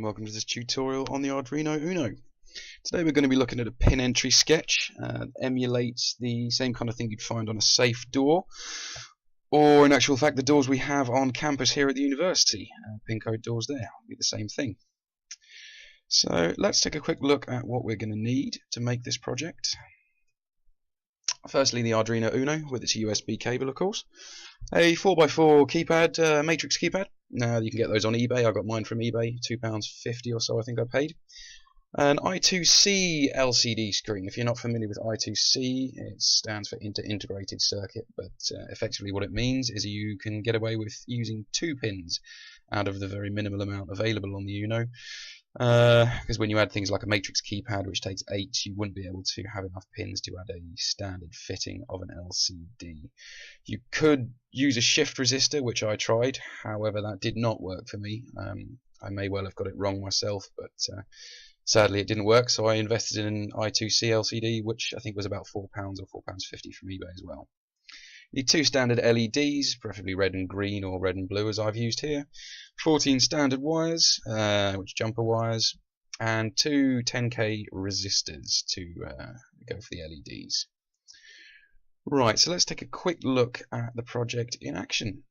welcome to this tutorial on the Arduino Uno. Today we're going to be looking at a pin entry sketch. Emulates the same kind of thing you'd find on a safe door, or in actual fact the doors we have on campus here at the university. Pin code doors there, be the same thing. So let's take a quick look at what we're going to need to make this project. Firstly, the Arduino Uno with its USB cable, of course. A 4x4 keypad, matrix keypad. Now you can get those on eBay. I got mine from eBay, £2.50 or so I think I paid. An I2C LCD screen. If you're not familiar with I2C, it stands for Integrated Circuit, but effectively what it means is you can get away with using 2 pins out of the very minimal amount available on the Uno. Because when you add things like a matrix keypad which takes 8, you wouldn't be able to have enough pins to add a standard fitting of an LCD. You could use a shift resistor, which I tried, however that did not work for me. I may well have got it wrong myself, but sadly it didn't work, so I invested in an I2C LCD, which I think was about £4 or £4.50 from eBay as well. You need 2 standard LEDs, preferably red and green or red and blue as I've used here, 14 standard wires, which jumper wires, and 2 10k resistors to go for the LEDs. Right, so let's take a quick look at the project in action.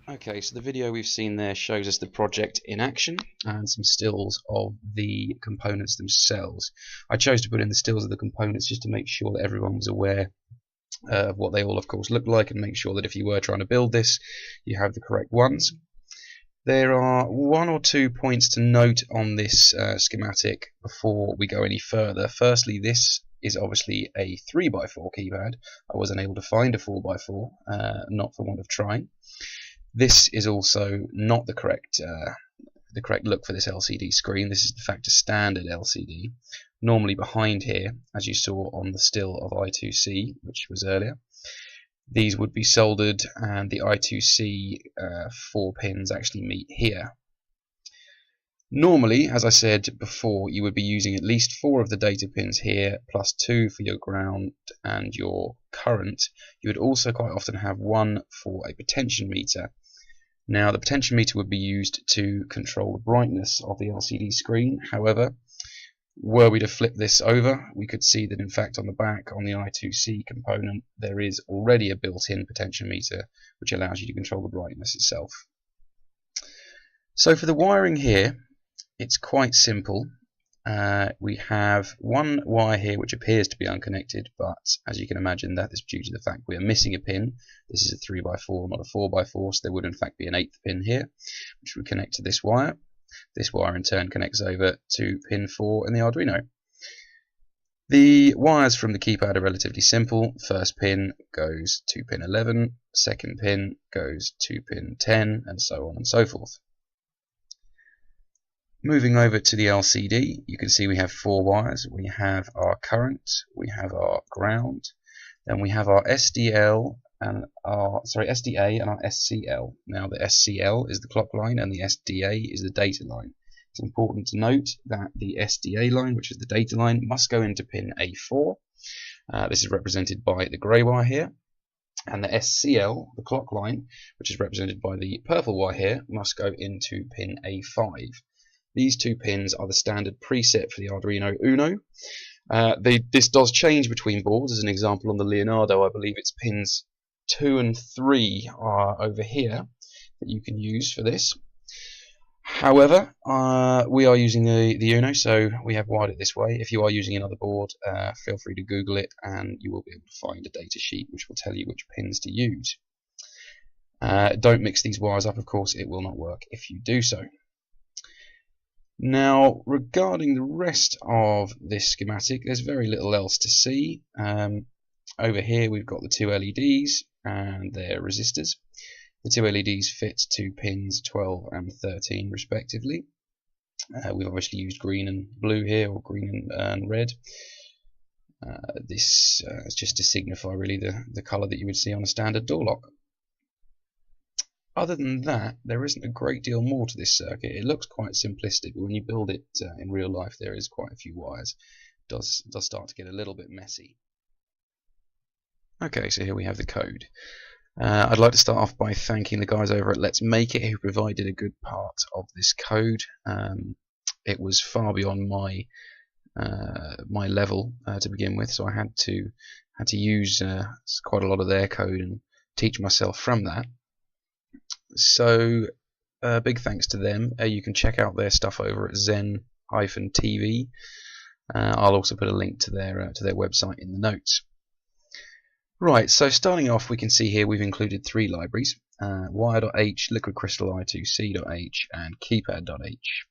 Okay, so the video we've seen there shows us the project in action and some stills of the components themselves. I chose to put in the stills of the components just to make sure that everyone was aware of what they all of course look like, and make sure that if you were trying to build this you have the correct ones. There are 1 or 2 points to note on this schematic before we go any further. Firstly, this is obviously a 3x4 keypad. I wasn't able to find a 4x4, not for want of trying. This is also not the correct look for this LCD screen. This is in fact a standard LCD. Normally behind here, as you saw on the still of I2C, which was earlier, these would be soldered, and the I2C 4 pins actually meet here. Normally, as I said before, you would be using at least 4 of the data pins here, plus 2 for your ground and your current. You would also quite often have 1 for a potentiometer. Now, the potentiometer would be used to control the brightness of the LCD screen. However, were we to flip this over, we could see that in fact on the back, on the I2C component, there is already a built-in potentiometer which allows you to control the brightness itself. So for the wiring here, it's quite simple. We have 1 wire here which appears to be unconnected, but as you can imagine that is due to the fact we are missing a pin. This is a 3x4, not a 4x4, so there would in fact be an 8th pin here which would connect to this wire. This wire in turn connects over to pin 4 in the Arduino. The wires from the keypad are relatively simple. First pin goes to pin 11, second pin goes to pin 10, and so on and so forth. Moving over to the LCD, you can see we have 4 wires. We have our current, we have our ground, then we have our SDA and our SCL. Now the SCL is the clock line and the SDA is the data line. It's important to note that the SDA line, which is the data line, must go into pin A4. This is represented by the grey wire here. And the SCL, the clock line, which is represented by the purple wire here, must go into pin A5. These 2 pins are the standard preset for the Arduino Uno. This does change between boards. As an example, on the Leonardo, I believe it's pins 2 and 3 are over here that you can use for this. However, we are using the Uno, so we have wired it this way. If you are using another board, feel free to Google it and you will be able to find a data sheet which will tell you which pins to use. Don't mix these wires up, of course, it will not work if you do so. Now, regarding the rest of this schematic, there's very little else to see. Over here we've got the two LEDs and their resistors. The two LEDs fit to pins 12 and 13 respectively. We've obviously used green and blue here, or green and red. This is just to signify really the colour that you would see on a standard door lock. Other than that, there isn't a great deal more to this circuit. It looks quite simplistic, but when you build it in real life, there is quite a few wires. It does start to get a little bit messy. Okay, so here we have the code. I'd like to start off by thanking the guys over at Let's Make It who provided a good part of this code. It was far beyond my level to begin with, so I had to use quite a lot of their code and teach myself from that. So big thanks to them. You can check out their stuff over at zen-tv. I'll also put a link to their website in the notes. Right, so starting off, we can see here we've included three libraries: wire.h, liquid crystal I2C.h, and keypad.h.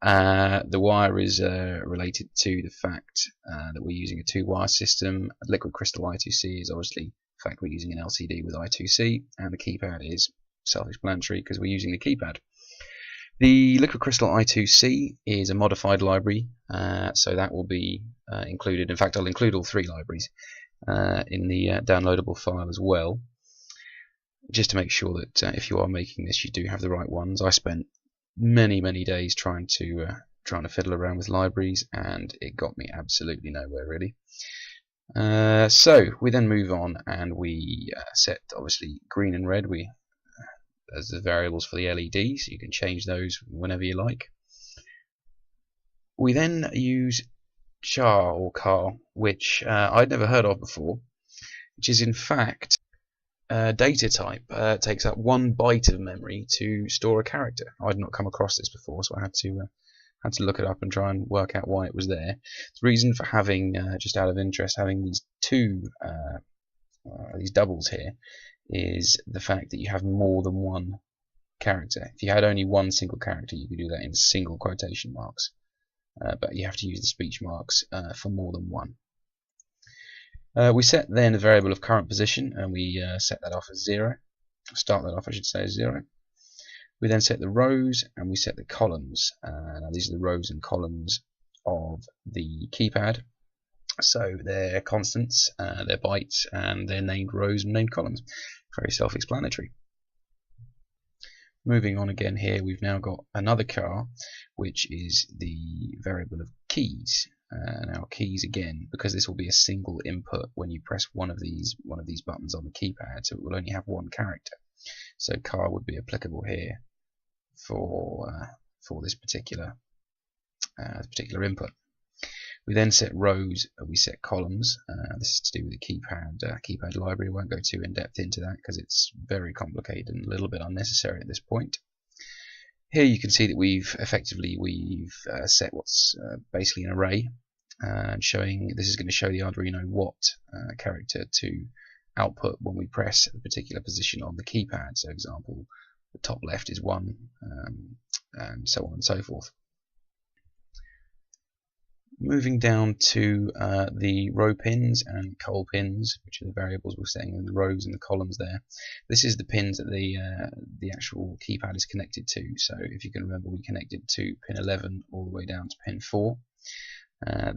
The wire is related to the fact that we're using a two-wire system. Liquid crystal I2C is obviously the fact we're using an LCD with I2C, and the keypad is self-explanatory because we're using the keypad. The liquid crystal I2C is a modified library, so that will be included. In fact, I'll include all three libraries in the downloadable file as well, just to make sure that if you are making this, you do have the right ones. I spent many days trying to fiddle around with libraries, and it got me absolutely nowhere really. So we then move on and we set obviously green and red as the variables for the LED, so you can change those whenever you like. We then use char or car, which I'd never heard of before, which is in fact data type. Takes up 1 byte of memory to store a character. I'd not come across this before, so I had to look it up and try and work out why it was there. The reason for having, just out of interest, having these these doubles here is the fact that you have more than one character. If you had only one single character, you could do that in single quotation marks, but you have to use the speech marks for more than one. We set then a variable of current position, and we set that off as 0. Start that off, I should say, as 0. We then set the rows and we set the columns. Now these are the rows and columns of the keypad. So they're constants, they're bytes, and they're named rows and named columns. Very self-explanatory. Moving on again here, we've now got another car, which is the variable of keys. Now keys again, because this will be a single input when you press one of these buttons on the keypad, so it will only have one character. So car would be applicable here for this particular input. We then set rows, we set columns. This is to do with the keypad library. I won't go too in depth into that because it's very complicated and a little bit unnecessary at this point. Here you can see that we've set what's basically an array, and this is going to show the Arduino what character to output when we press a particular position on the keypad. So, for example, the top left is 1, and so on and so forth. Moving down to the row pins and col pins, which are the variables we're setting in the rows and the columns there. This is the pins that the actual keypad is connected to. So if you can remember, we connected to pin 11 all the way down to pin 4.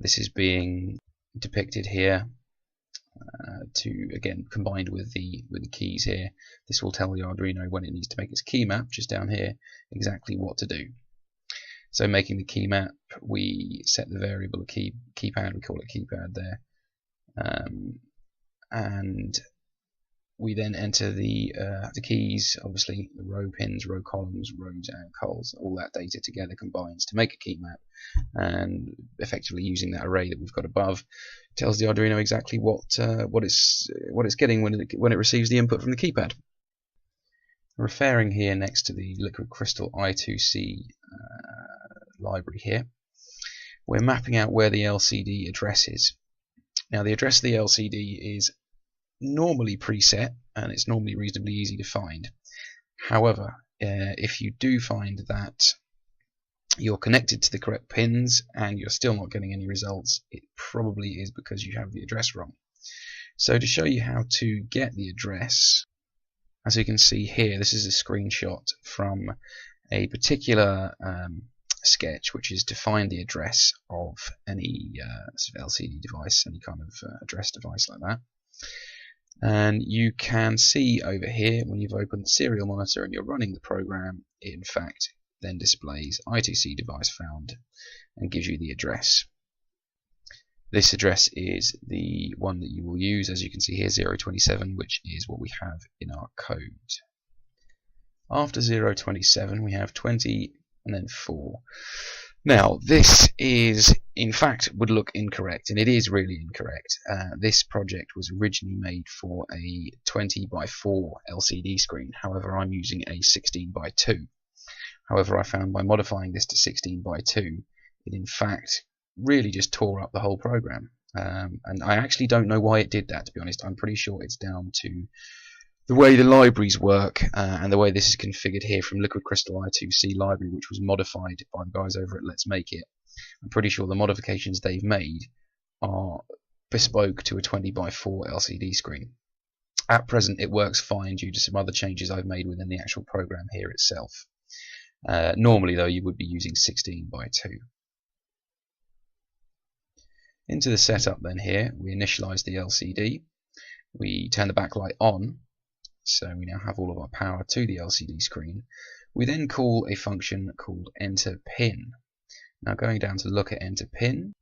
This is being depicted here again combined with the keys here. This will tell the Arduino when it needs to make its key map, just down here, exactly what to do. So making the key map, we set the variable of keypad, we call it keypad there, and we then enter the keys, obviously the row pins, row columns, rows and cols. All that data together combines to make a key map, and effectively using that array that we've got above tells the Arduino exactly what it's getting when it receives the input from the keypad. Referring here next to the liquid crystal I2C library here, we're mapping out where the LCD address is. Now the address of the LCD is normally preset and it's normally reasonably easy to find. However, if you do find that you're connected to the correct pins and you're still not getting any results, it probably is because you have the address wrong. So to show you how to get the address, as you can see here, this is a screenshot from a particular sketch, which is to find the address of any sort of LCD device, any kind of address device like that. And you can see over here, when you've opened the serial monitor and you're running the program, it in fact then displays I2C device found and gives you the address. This address is the one that you will use, as you can see here, 027, which is what we have in our code. After 027 we have 20 and then 4. Now this is, in fact, would look incorrect, and it is really incorrect. This project was originally made for a 20 by 4 LCD screen, however I'm using a 16 by 2. However, I found by modifying this to 16 by 2, it in fact really just tore up the whole program. And I actually don't know why it did that, to be honest. I'm pretty sure it's down to the way the libraries work and the way this is configured here from Liquid Crystal I2C library, which was modified by the guys over at Let's Make It. I'm pretty sure the modifications they've made are bespoke to a 20 by 4 LCD screen. At present it works fine due to some other changes I've made within the actual program here itself. Normally though you would be using 16 by 2. Into the setup then here, we initialize the LCD, we turn the backlight on, so we now have all of our power to the LCD screen. We then call a function called enter pin. Now going down to look at enter pin,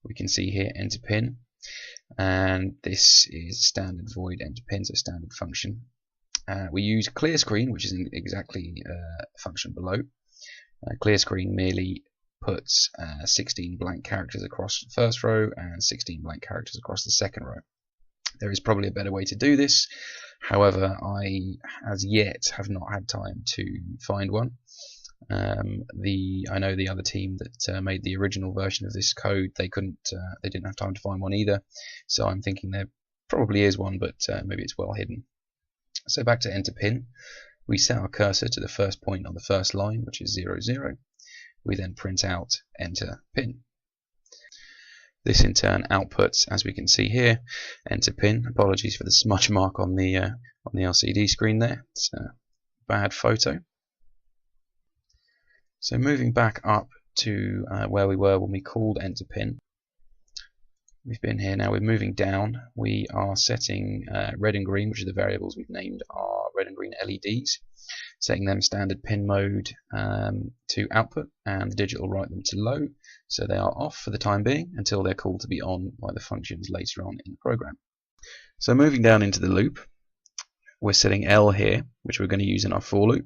we can see here enter pin, and this is standard void enter pin, so standard function. We use clear screen, which is exactly a function below. Clear screen merely puts 16 blank characters across the first row and 16 blank characters across the second row. There is probably a better way to do this, however I as yet have not had time to find one. I know the other team that made the original version of this code, they didn't have time to find one either, so I'm thinking there probably is one, but maybe it's well hidden. So back to enter pin, we set our cursor to the first point on the first line, which is 0, 0. We then print out enter pin. This in turn outputs, as we can see here, enter pin. Apologies for the smudge mark on the LCD screen there. It's a bad photo. So moving back up to where we were when we called enter pin. We've been here now. We're moving down. We are setting red and green, which are the variables we've named our red and green LEDs. Setting them standard pin mode to output, and the digital write them to low, so they are off for the time being until they're called to be on by the functions later on in the program. So moving down into the loop, we're setting L here, which we're going to use in our for loop.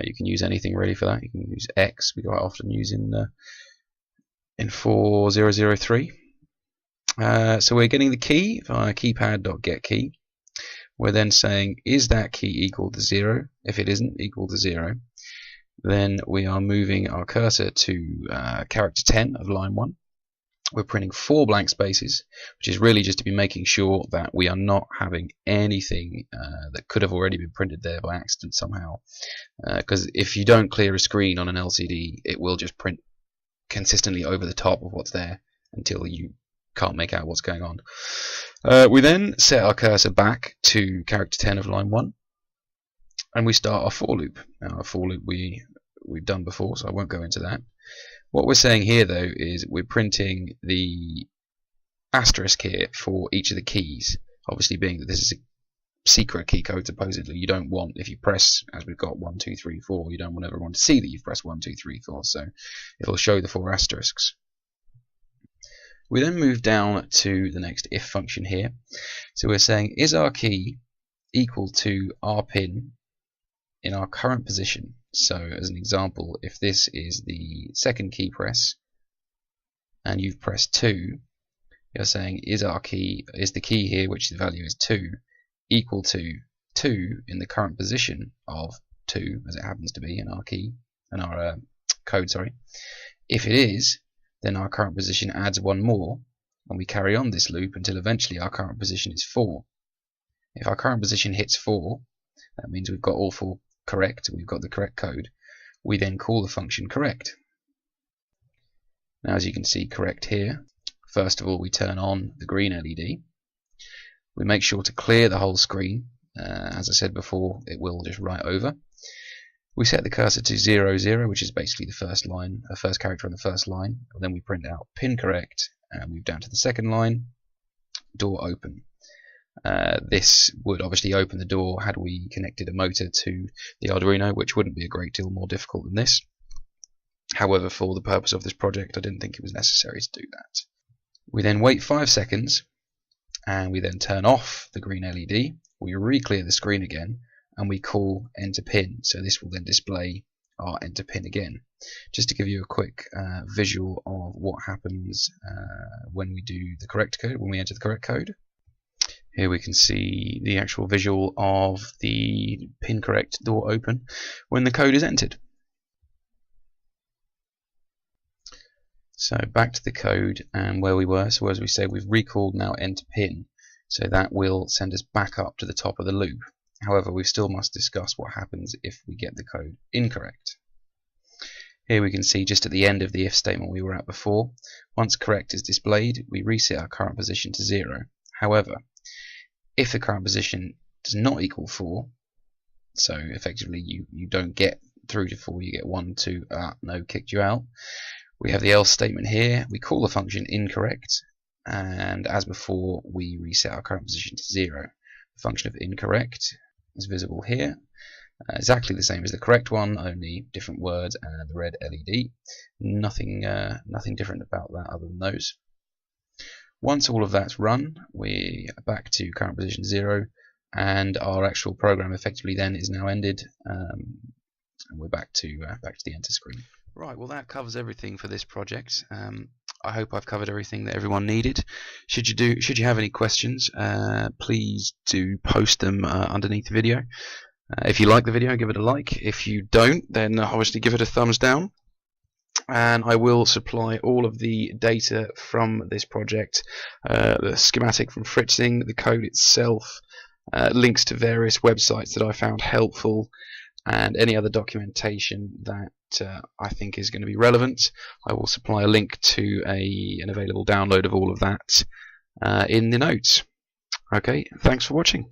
You can use anything really for that. You can use X, we quite often use in 4003. So we're getting the key via keypad.getKey. We're then saying, is that key equal to 0? If it isn't equal to 0, then we are moving our cursor to character 10 of line 1. We're printing 4 blank spaces, which is really just to be making sure that we are not having anything that could have already been printed there by accident somehow. Because if you don't clear a screen on an LCD, it will just print consistently over the top of what's there until you can't make out what's going on. We then set our cursor back to character 10 of line 1, and we start our for loop. Now, our for loop we've done before, so I won't go into that. What we're saying here though is we're printing the asterisk here for each of the keys, obviously being that this is a secret key code supposedly. You don't want, if you press, as we've got 1, 2, 3, 4, you don't want everyone to see that you've pressed 1, 2, 3, 4, so it'll show the 4 asterisks. We then move down to the next if function here. So we're saying, is our key equal to our pin in our current position? So as an example, if this is the second key press and you've pressed 2, you're saying, is the key here, which the value is 2, equal to 2 in the current position of 2, as it happens to be in our key, in our code, sorry. If it is, then our current position adds 1 more, and we carry on this loop until eventually our current position is 4. If our current position hits 4, that means we've got all 4 correct, we've got the correct code. We then call the function correct. Now, as you can see correct here, first of all we turn on the green LED. We make sure to clear the whole screen. As I said before, it will just write over. We set the cursor to 0, 0, which is basically the first line, the first character on the first line. Then we print out pin correct and move down to the second line, door open. This would obviously open the door had we connected a motor to the Arduino, which wouldn't be a great deal more difficult than this. However, for the purpose of this project, I didn't think it was necessary to do that. We then wait 5 seconds, and we then turn off the green LED. We re-clear the screen again, and we call enter pin. So this will then display our enter pin again. Just to give you a quick visual of what happens when we do the correct code, when we enter the correct code. Here we can see the actual visual of the pin correct door open when the code is entered. So back to the code and where we were. So as we said, we've recalled now enter pin. So that will send us back up to the top of the loop. However, we still must discuss what happens if we get the code incorrect. Here we can see just at the end of the if statement we were at before. Once correct is displayed, we reset our current position to 0. However, if the current position does not equal 4, so effectively you don't get through to 4, you get 1, 2, no, kicked you out. We have the else statement here. We call the function incorrect, and as before, we reset our current position to 0. The function of incorrect is visible here. Exactly the same as the correct one, only different words and the red LED. Nothing different about that other than those. Once all of that's run, we are back to current position 0, and our actual program effectively then is now ended, and we're back to the enter screen. Right, well that covers everything for this project. I hope I've covered everything that everyone needed. Should you have any questions, please do post them underneath the video. If you like the video, give it a like. If you don't, then obviously give it a thumbs down. And I will supply all of the data from this project, the schematic from Fritzing, the code itself, links to various websites that I found helpful, and any other documentation that I think is going to be relevant. I will supply a link to an available download of all of that in the notes. Okay, thanks for watching.